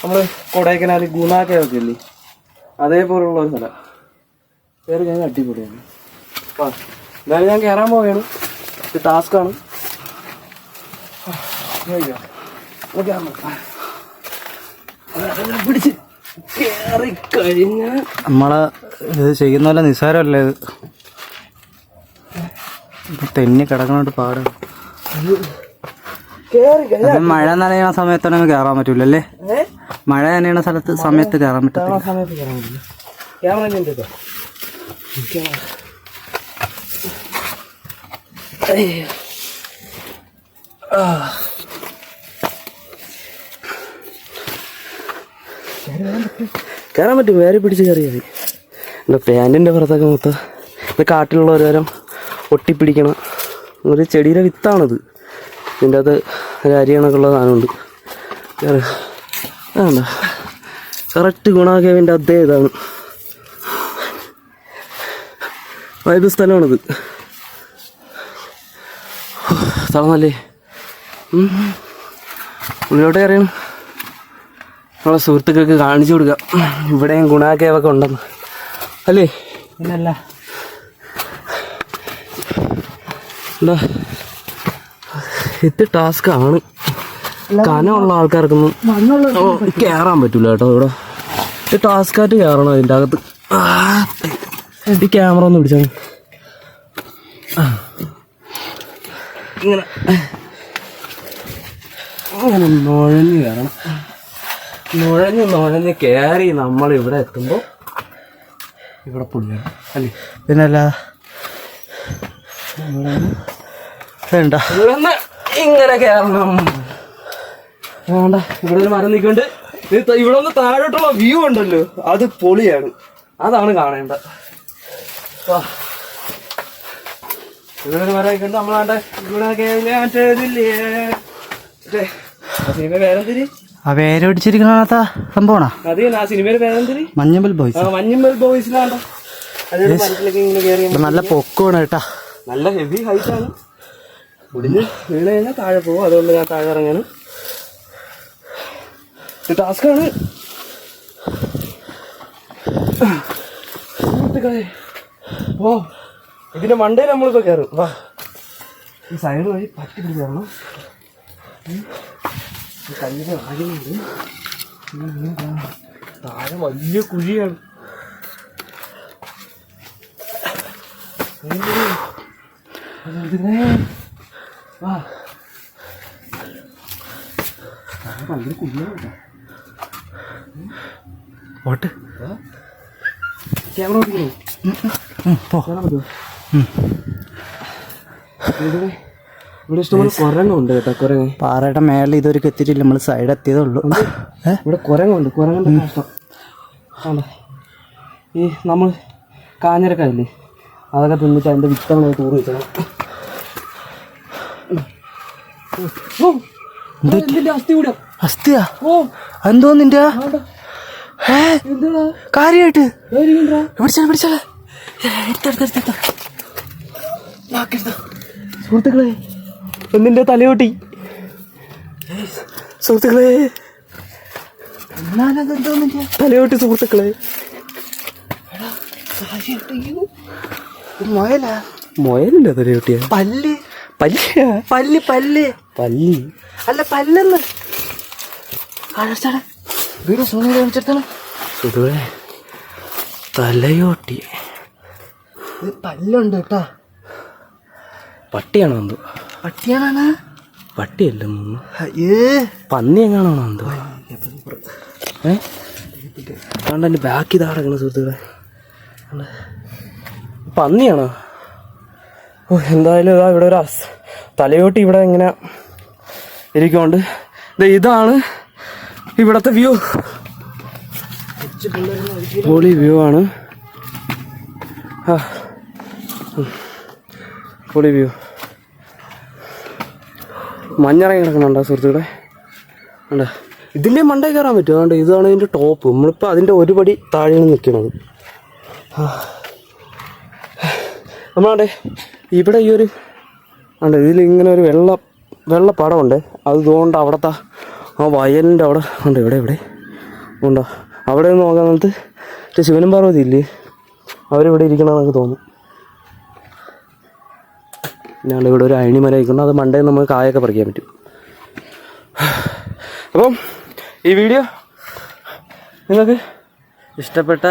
നമ്മൾ കൊടൈക്കനാൽ ഗുണാക്കയൊക്കെ ഇല്ലേ അതേപോലുള്ള ഒരു സ്ഥലം. കയറി കഴിഞ്ഞാൽ അടിപൊളിയാണ്. ആ എന്നാലും ഞാൻ കയറാൻ പോവുകയാണ്. ഇത് ടാസ്ക്കാണ്. പിടിച്ച് കയറി കഴിഞ്ഞാൽ നമ്മളെ ഇത് ചെയ്യുന്ന പോലെ നിസ്സാരമല്ലേ ഇത്. തെന്നി കിടക്കണോട്ട് പാട്. മഴ നനയുന്ന സമയത്തൊന്നും കയറാൻ പറ്റൂലല്ലേ? മഴ നനയുന്ന സമയത്ത് കയറാൻ പറ്റില്ല. കയറാൻ പറ്റും. വേറെ പിടിച്ച് കയറിയാൽ മതി. എൻ്റെ പാൻറ്റിൻ്റെ പുറത്തൊക്കെ മൊത്തം ഇത് കാട്ടിലുള്ള ഓരോരം ഒട്ടിപ്പിടിക്കണം. ഒരു ചെടിയുടെ വിത്താണിത്. ഇതിൻ്റെ അത് ഒരു അരിയണക്കുള്ള സാധനമുണ്ട്. അതാണ്ട കറക്റ്റ് ഗുണാകേവിൻ്റെ അതേ ഇതാണ് വൈബ് സ്ഥലമാണിത്. തളന്നല്ലേ ഉള്ളിലോട്ട് കയറിയാണ്. നമ്മളെ സുഹൃത്തുക്കൾക്ക് കാണിച്ചു കൊടുക്കാം ഇവിടെയും ഗുണാകേവൊക്കെ ഉണ്ടെന്ന് അല്ലേ? പിന്നല്ല എന്താ ഇത് ടാസ്ക്കാണ്. കനമുള്ള ആൾക്കാർക്കൊന്നും കയറാൻ പറ്റൂല കേട്ടോ. ഇവിടെ ഇത് ടാസ്ക്കായിട്ട് കയറണം. അതിൻ്റെ അകത്ത് ഈ ക്യാമറ ഒന്ന് പിടിച്ചാൽ ഇങ്ങനെ അങ്ങനെ നുഴഞ്ഞ് കയറണം. നുഴഞ്ഞ് കയറി നമ്മൾ ഇവിടെ എത്തുമ്പോൾ ഇവിടെ പുള്ളിയാണ് അല്ലേ? പിന്നല്ല വേണ്ട ഇവിടെ ഇങ്ങനെ കയറണം. വേണ്ട ഇവിടെ ഒരു മരം നിൽക്കുന്നുണ്ട്. ഇവിടെ ഒന്ന് താഴോട്ടുള്ള വ്യൂ ഉണ്ടല്ലോ അത് പൊളിയാണ്. അതാണ് കാണേണ്ട. ഇവിടെ ഒരു മരം നിൽക്കുന്നുണ്ട്. നമ്മളാണ്ട് ഇവിടെ മറ്റേതില്ലേ സിനിമ പേരെന്തിരി ആ പേര് പിടിച്ചിരിക്കണ സംഭവമാണോ? അത് ആ സിനിമയുടെ പേരെന്തിരി? മഞ്ഞമ്പൽ ബോയ്സ്. മഞ്ഞമ്പൽ ബോയ്സിലാണ്ടോ അതിന്റെ മരത്തിലേക്ക് ഇങ്ങനെ കയറി. നല്ല പൊക്കമാണ് കേട്ടാ. നല്ല ഹെവി ഹൈറ്റ് ആണ്. മുടിഞ്ഞ് വീണ് കഴിഞ്ഞാൽ താഴെ പോകും. അതുകൊണ്ട് ഞാൻ താഴെ ഇറങ്ങാണ്. ടാസ്ക്കാണ്. ഓ ഇതിന്റെ മണ്ടയിൽ നമ്മളിപ്പോ കയറും. വാ ഈ സൈഡ് വഴി പറ്റി പിടിച്ച് കയറണം. കല്ലിന് ആകുന്നുണ്ട്. താഴെ വലിയ കുഴിയാണ്. വാ ഭയങ്കര കുഴിയാണ്. ഓട്ട് ക്യാമറ ഓടിക്കണോ? ഇവിടെ ഇഷ്ടംപോലെ കുരങ്ങുണ്ട് കേട്ടോ. കുരങ്ങ് പാറയുടെ മേളിൽ ഇതുവരെ എത്തിയിട്ടില്ല. നമ്മൾ സൈഡ് എത്തിയതേ ഉള്ളൂ. ഇവിടെ കുരങ്ങുണ്ട്. കുരങ്ങൻ്റെ കഷ്ടം ആണോ? ഈ നമ്മൾ കാഞ്ഞിരക്കായില്ലേ അതൊക്കെ തിന്നിട്ട് അതിൻ്റെ വിത്തങ്ങൾ തൂറി വെച്ചണം. അസ്ഥി കൂടെ അസ്ഥിയാ? ഓ എന്തോ നിന്റെ കാര്യമായിട്ട് സുഹൃത്തുക്കളെ എന്നിന്റെ തലയോട്ടി. സുഹൃത്തുക്കളെ തലയോട്ടി. സുഹൃത്തുക്കളെ മൊയലില്ല തലയോട്ടിയ. പല്ല് പല്ല് പല്ല് പല്ല് പല്ലി അല്ല പല്ലെന്ന് വീട് സോണി കാണിച്ചിട്ടാണ്. സുഹൃത്തുക്കളെ തലയോട്ടി ഇത് പല്ലുണ്ട് കേട്ടാ. പട്ടിയാണോ എന്തോ? പട്ടിയാണാണ്. പട്ടിയല്ല പന്നി എങ്ങാണോ എന്തോ? കണ്ട എൻ്റെ ബാക്കി ഇതാ കിടക്കണ സുഹൃത്തുക്കളെ. പന്നിയാണോ? ഓ എന്തായാലും ഇതാ ഇവിടെ ഒരു തലയോട്ടി ഇവിടെ ഇങ്ങനെ ഇരിക്കൊണ്ട് ഇതാണ് ഇവിടത്തെ വ്യൂ. പൊളി വ്യൂ ആണ്. പൊളി വ്യൂ. മഞ്ഞിറങ്ങി കിടക്കണുണ്ടോ സുഹൃത്തുക്കളെ? ഉണ്ട്. ഇതിൻ്റെ മണ്ടയിൽ കയറാൻ പറ്റും. അതുകൊണ്ട് ഇതാണ് ഇതിൻ്റെ ടോപ്പ്. നമ്മളിപ്പോൾ അതിൻ്റെ ഒരു പടി താഴെയാണ് നിൽക്കുന്നത്. നമ്മളാണ്ടെ ഇവിടെ ഈ ഒരു ഉണ്ട് ഇതിലിങ്ങനെ ഒരു വെള്ള പടമുണ്ട്. അതുകൊണ്ട് അവിടുത്തെ ആ വയലിൻ്റെ അവിടെ ഉണ്ട്. ഇവിടെ ഉണ്ടോ അവിടെ നിന്ന് നോക്കാൻ നേരത്ത് ശിവനും പാർവതി ഇല്ലേ അവരിവിടെ ഇരിക്കണമെന്നൊക്കെ തോന്നും. ഞാൻ ഇവിടെ ഒരു അയണിമര ഇരിക്കണം, അത് മണ്ടയിൽ നമുക്ക് കായൊക്കെ പറിക്കാൻ പറ്റും. അപ്പം ഈ വീഡിയോ നിങ്ങൾക്ക് ഇഷ്ടപ്പെട്ട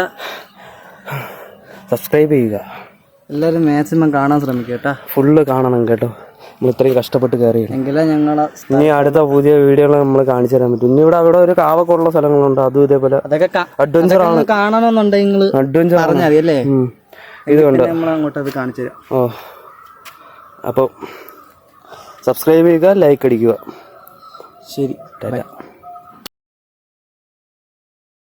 സബ്സ്ക്രൈബ് ചെയ്യുക. എല്ലാവരും മാക്സിമം കാണാൻ ശ്രമിക്കുക കേട്ടോ. ഫുള്ള് കാണണം കേട്ടോ. നമ്മൾ ഇത്രയും കഷ്ടപ്പെട്ട് കയറിയാണ്. എങ്കിലേ ഞങ്ങളെ ഇനി അടുത്ത പുതിയ വീഡിയോകൾ നമ്മൾ കാണിച്ചു തരാൻ പറ്റും. ഇനി അവിടെ ഒരു കാവൊക്കെ ഉള്ള സ്ഥലങ്ങളുണ്ട്, അതും ഇതേപോലെ അതൊക്കെ അഡ്വഞ്ചർ ആണ്. കാണണമെന്നുണ്ടെങ്കിൽ അഡ്വഞ്ചർ പറഞ്ഞറിയല്ലേ, ഇത് കണ്ടോ നമ്മൾ അങ്ങോട്ട് അത് കാണിച്ചു തരാം. ഓ അപ്പോൾ സബ്സ്ക്രൈബ് ചെയ്യുക, ലൈക്ക് അടിക്കുക. ശരി, ടാറ്റ.